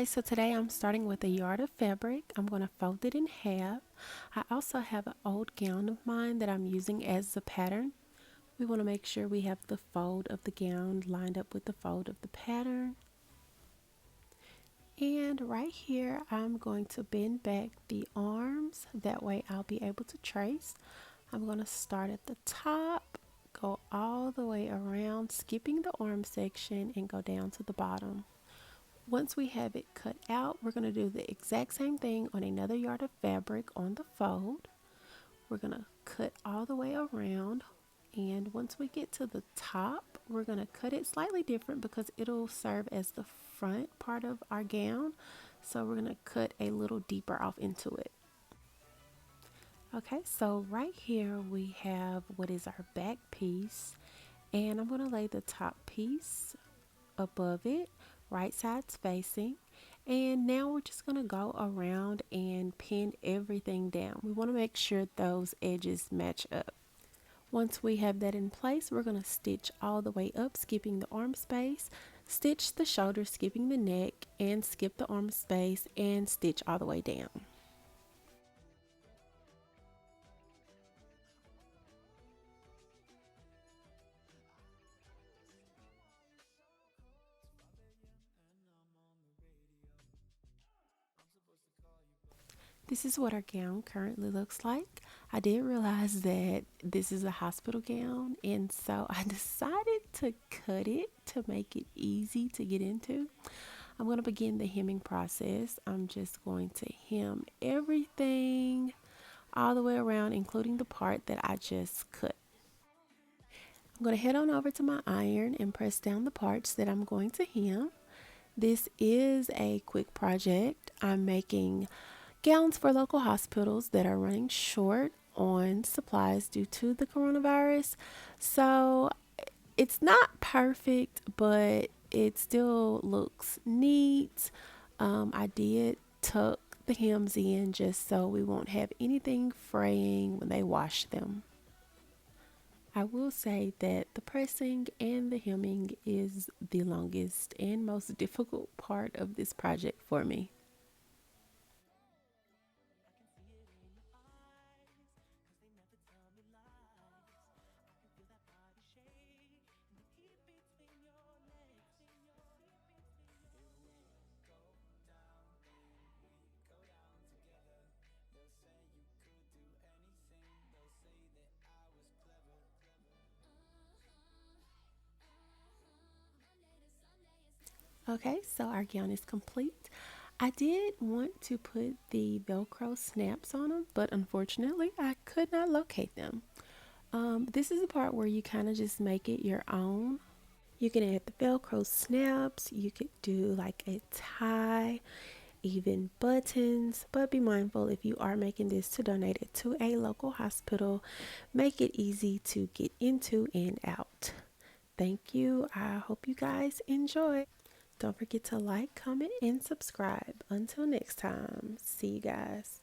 Okay, so today I'm starting with a yard of fabric. I'm going to fold it in half. I also have an old gown of mine that I'm using as a pattern. We want to make sure we have the fold of the gown lined up with the fold of the pattern. And right here, I'm going to bend back the arms. That way I'll be able to trace. I'm going to start at the top, go all the way around, skipping the arm section, and go down to the bottom. Once we have it cut out, we're going to do the exact same thing on another yard of fabric on the fold. We're going to cut all the way around, and once we get to the top, we're going to cut it slightly different because it'll serve as the front part of our gown. So we're going to cut a little deeper off into it. Okay, so right here we have what is our back piece, and I'm going to lay the top piece above it, right sides facing. And now we're just going to go around and pin everything down. We want to make sure those edges match up. Once we have that in place, we're going to stitch all the way up, skipping the arm space, stitch the shoulder, skipping the neck, and skip the arm space and stitch all the way down. This is what our gown currently looks like. I did realize that this is a hospital gown, and so I decided to cut it to make it easy to get into. I'm going to begin the hemming process. I'm just going to hem everything all the way around, including the part that I just cut. I'm going to head on over to my iron and press down the parts that I'm going to hem. This is a quick project. I'm making gowns for local hospitals that are running short on supplies due to the coronavirus. So it's not perfect, but it still looks neat. I did tuck the hems in just so we won't have anything fraying when they wash them. I will say that the pressing and the hemming is the longest and most difficult part of this project for me. Okay, so our gown is complete. I did want to put the velcro snaps on them, but unfortunately I could not locate them. This is the part where you kind of just make it your own. You can add the velcro snaps, you could do like a tie, even buttons, but be mindful if you are making this to donate it to a local hospital, make it easy to get into and out. Thank you. I hope you guys enjoy. Don't forget to like, comment, and subscribe. Until next time, see you guys.